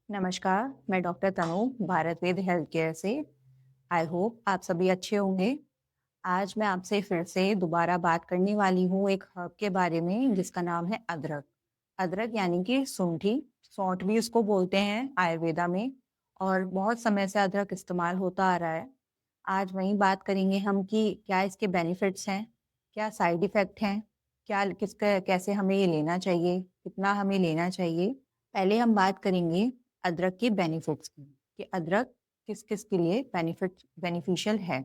नमस्कार, मैं डॉक्टर तनु भारत वेद health care से। आई होप आप सभी अच्छे होंगे। आज मैं आपसे फिर से दोबारा बात करने वाली हूँ एक हर्ब के बारे में जिसका नाम है अदरक। अदरक यानी कि सूंठी, सौंठ भी उसको बोलते हैं आयुर्वेदा में। और बहुत समय से अदरक इस्तेमाल होता आ रहा है। आज वही बात करेंगे हम कि क्या इसके बेनिफिट्स हैं, क्या साइड इफ़ेक्ट हैं, क्या किसका कैसे हमें ये लेना चाहिए, कितना हमें लेना चाहिए। पहले हम बात करेंगे अदरक के बेनिफिट्स की कि अदरक किस-किस के लिए बेनिफिशियल है।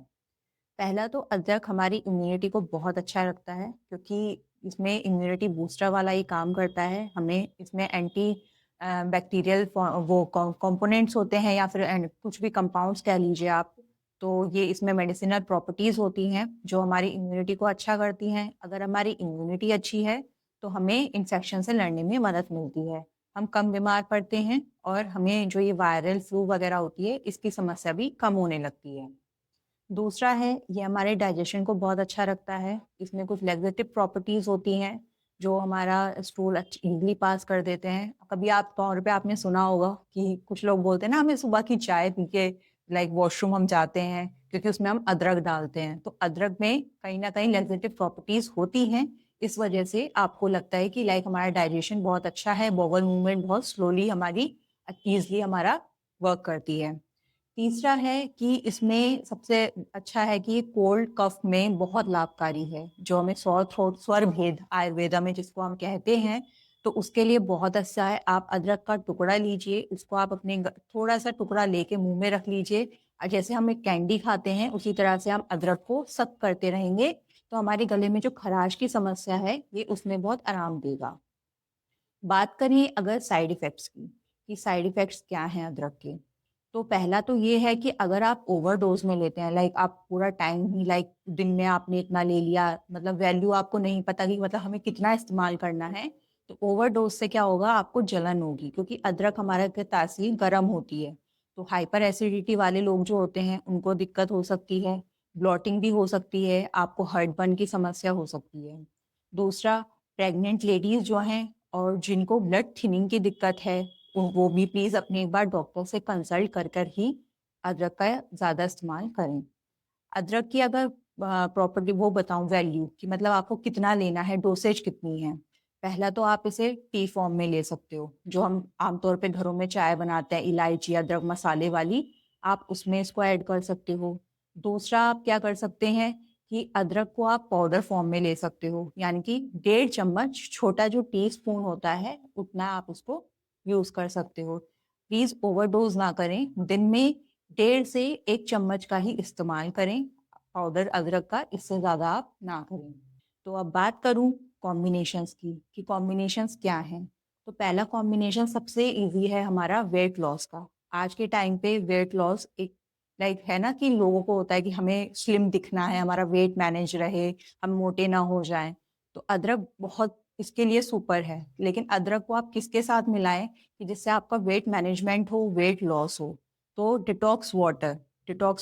पहला तो अदरक हमारी इम्यूनिटी को बहुत अच्छा रखता है क्योंकि इसमें इम्यूनिटी बूस्टर वाला ही काम करता है। हमें इसमें एंटी बैक्टीरियल वो कंपोनेंट्स होते हैं या फिर कुछ भी कंपाउंड्स कह लीजिए आप। तो ये इसमें मेडिसिनल प्रॉपर्टीज़ होती हैं जो हमारी इम्यूनिटी को अच्छा करती हैं। अगर हमारी इम्यूनिटी अच्छी है तो हमें इन्फेक्शन से लड़ने में मदद मिलती है। हम कम बीमार पड़ते हैं और हमें जो ये वायरल फ्लू वगैरह होती है इसकी समस्या भी कम होने लगती है। दूसरा है ये हमारे डाइजेशन को बहुत अच्छा रखता है। इसमें कुछ लैक्सेटिव प्रॉपर्टीज़ होती हैं जो हमारा स्टूल ईज़िली पास कर देते हैं। कभी आप तौर पे आपने सुना होगा कि कुछ लोग बोलते हैं ना हमें सुबह की चाय पी के लाइक वॉशरूम हम जाते हैं क्योंकि उसमें हम अदरक डालते हैं। तो अदरक में कहीं न कहीं लैक्सेटिव प्रॉपर्टीज़ होती हैं। इस वजह से आपको लगता है कि लाइक हमारा डाइजेशन बहुत अच्छा है, बowel मूवमेंट बहुत स्लोली हमारी ईज़िली हमारा वर्क करती है। तीसरा है कि इसमें सबसे अच्छा है कि ये कोल्ड कफ में बहुत लाभकारी है, जो हमें सॉर थ्रोट स्वर भेद आयुर्वेदा में जिसको हम कहते हैं, तो उसके लिए बहुत अच्छा है। आप अदरक का टुकड़ा लीजिए, उसको आप अपने थोड़ा-सा टुकड़ा लेके मुँह में रख लीजिए जैसे हम एक कैंडी खाते हैं, उसी तरह से हम अदरक को सक करते रहेंगे, तो हमारे गले में जो खराश की समस्या है, ये उसमें बहुत आराम देगा। बात करें अगर साइड इफ़ेक्ट्स की, कि साइड इफ़ेक्ट्स क्या हैं अदरक के? तो पहला तो ये है कि अगर आप ओवरडोज़ में लेते हैं, लाइक आप पूरा टाइम ही लाइक दिन में आपने इतना ले लिया, मतलब वैल्यू आपको नहीं पता कि मतलब हमें कितना इस्तेमाल करना है, तो ओवरडोज़ से क्या होगा आपको जलन होगी क्योंकि अदरक हमारे के तासीर गर्म होती है। तो हाइपर एसिडिटी वाले लोग जो होते हैं, उनको दिक्कत हो सकती है, ब्लॉटिंग भी हो सकती है, आपको हार्टबर्न की समस्या हो सकती है। दूसरा, प्रेग्नेंट लेडीज़ जो हैं और जिनको ब्लड थिनिंग की दिक्कत है, वो भी प्लीज़ अपने एक बार डॉक्टर से कंसल्ट कर कर ही अदरक का ज़्यादा इस्तेमाल करें। अदरक की अगर प्रॉपर्टी वो बताऊँ वैल्यू कि मतलब आपको कितना लेना है, डोसेज कितनी है। पहला तो आप इसे टी फॉर्म में ले सकते हो, जो हम आमतौर पे घरों में चाय बनाते हैं, इलायची, अदरक मसाले वाली, आप उसमें इसको ऐड कर सकते हो। दूसरा आप क्या कर सकते हैं कि अदरक को आप पाउडर फॉर्म में ले सकते हो, यानी कि 1.5 चम्मच छोटा जो टीस्पून होता है, उतना आप उसको यूज़ कर सकते हो। प्लीज़ ओवरडोज़ ना करें, दिन में 1.5 से 1 चम्मच का ही इस्तेमाल करें, पाउडर अदरक का, इससे ज़्यादा आप ना करें। तो अब बात करूँ कॉम्बिनेशंस की कि कॉम्बिनेशंस क्या हैं? तो पहला कॉम्बिनेशन सबसे ईज़ी है हमारा वेट लॉस का। आज के टाइम पे वेट लॉस एक लाइक है ना कि लोगों को होता है कि हमें स्लिम दिखना है, हमारा वेट मैनेज रहे, हम मोटे ना हो जाएँ। तो अदरक बहुत इसके लिए सुपर है। लेकिन अदरक को आप किसके साथ मिलाएँ कि जिससे आपका वेट मैनेजमेंट हो, वेट लॉस हो? तो डिटॉक्स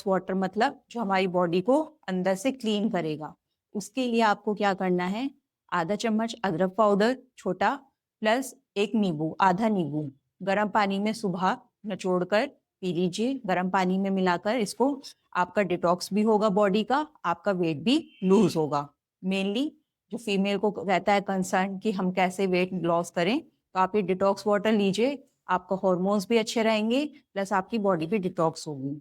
वाटर मतलब जो हमारी बॉडी को अंदर से क्लीन करेगा। उसके लिए आपको क्या करना है, आधा चम्मच अदरक पाउडर छोटा प्लस 1 नींबू, आधा नींबू गर्म पानी में सुबह निचोड़ कर पी लीजिए। गर्म पानी में मिलाकर इसको आपका डिटॉक्स भी होगा बॉडी का, आपका वेट भी लूज़ होगा। मेनली जो फीमेल को रहता है कंसर्न कि हम कैसे वेट लॉस करें, तो आप ये डिटॉक्स वाटर लीजिए, आपका हार्मोन्स भी अच्छे रहेंगे, प्लस आपकी बॉडी भी डिटॉक्स होगी।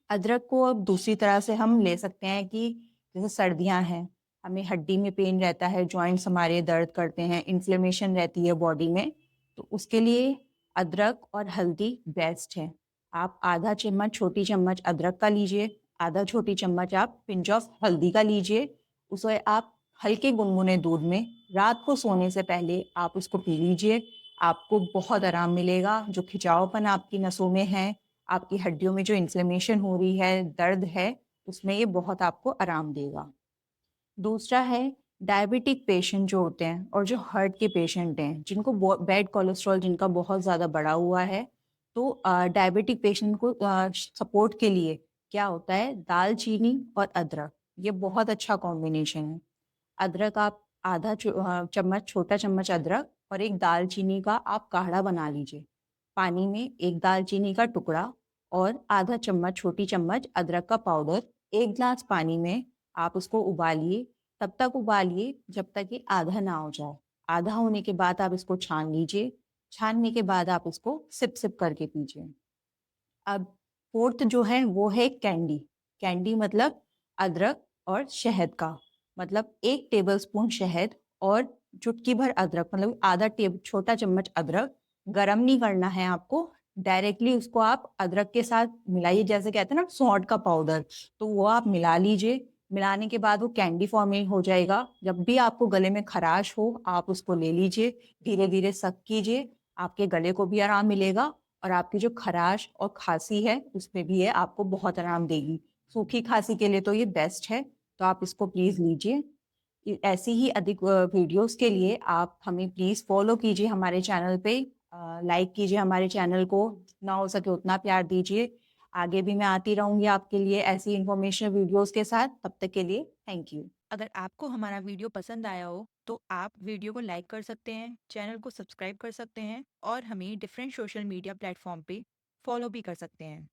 अदरक को अब दूसरी तरह से हम ले सकते हैं कि जैसे सर्दियाँ हैं, हमें हड्डी में पेन रहता है, जॉइंट्स हमारे दर्द करते हैं, इन्फ्लेमेशन रहती है बॉडी में, तो उसके लिए अदरक और हल्दी बेस्ट है। आप आधा चम्मच छोटी चम्मच अदरक का लीजिए, आधा छोटी चम्मच आप पिंच ऑफ हल्दी का लीजिए, उसे आप हल्के गुनगुने दूध में रात को सोने से पहले आप उसको पी लीजिए। आपको बहुत आराम मिलेगा, जो खिंचावपन आपकी नसों में है, आपकी हड्डियों में जो इन्फ्लेमेशन हो रही है, दर्द है, उसमें ये बहुत आपको आराम देगा। दूसरा है डायबिटिक पेशेंट जो होते हैं और जो हार्ट के पेशेंट हैं, जिनको बैड कोलेस्ट्रॉल जिनका बहुत ज़्यादा बढ़ा हुआ है, तो डायबिटिक पेशेंट को सपोर्ट के लिए क्या होता है, दालचीनी और अदरक, ये बहुत अच्छा कॉम्बिनेशन है। अदरक आप आधा चम्मच छोटा चम्मच अदरक और एक दालचीनी का आप काढ़ा बना लीजिए। पानी में एक दालचीनी का टुकड़ा और आधा चम्मच, छोटी चम्मच अदरक का पाउडर, 1 ग्लास पानी में आप उसको उबालिए। तब तक उबालिए जब तक ये आधा ना हो जाए। आधा होने के बाद आप इसको छान लीजिए। छानने के बाद आप इसको सिप-सिप करके पीजिए। अब 4th जो है वो है कैंडी। कैंडी मतलब अदरक और शहद का। मतलब 1 टेबलस्पून शहद और चुटकी भर अदरक, मतलब आधा छोटा चम्मच अदरक। गरम नहीं करना है आपको, डायरेक्टली उसको आप अदरक के साथ मिलाइए, जैसे कहते हैं ना सौंठ का पाउडर, तो वो आप मिला लीजिए। मिलाने के बाद वो कैंडी फॉर्म में हो जाएगा। जब भी आपको गले में खराश हो, आप उसको ले लीजिए, धीरे-धीरे सक कीजिए, आपके गले को भी आराम मिलेगा और आपकी जो खराश और खांसी है उसमें भी ये आपको बहुत आराम देगी। सूखी खांसी के लिए तो ये बेस्ट है, तो आप इसको प्लीज़ लीजिए। ऐसी ही अधिक वीडियोस के लिए आप हमें प्लीज़ फॉलो कीजिए हमारे चैनल पे, लाइक कीजिए हमारे चैनल को, जितना हो सके उतना प्यार दीजिए। आगे भी मैं आती रहूँगी आपके लिए ऐसी इन्फॉर्मेशन वीडियोस के साथ। तब तक के लिए थैंक यू। अगर आपको हमारा वीडियो पसंद आया हो तो आप वीडियो को लाइक कर सकते हैं, चैनल को सब्सक्राइब कर सकते हैं और हमें डिफरेंट सोशल मीडिया प्लेटफॉर्म पे फॉलो भी कर सकते हैं।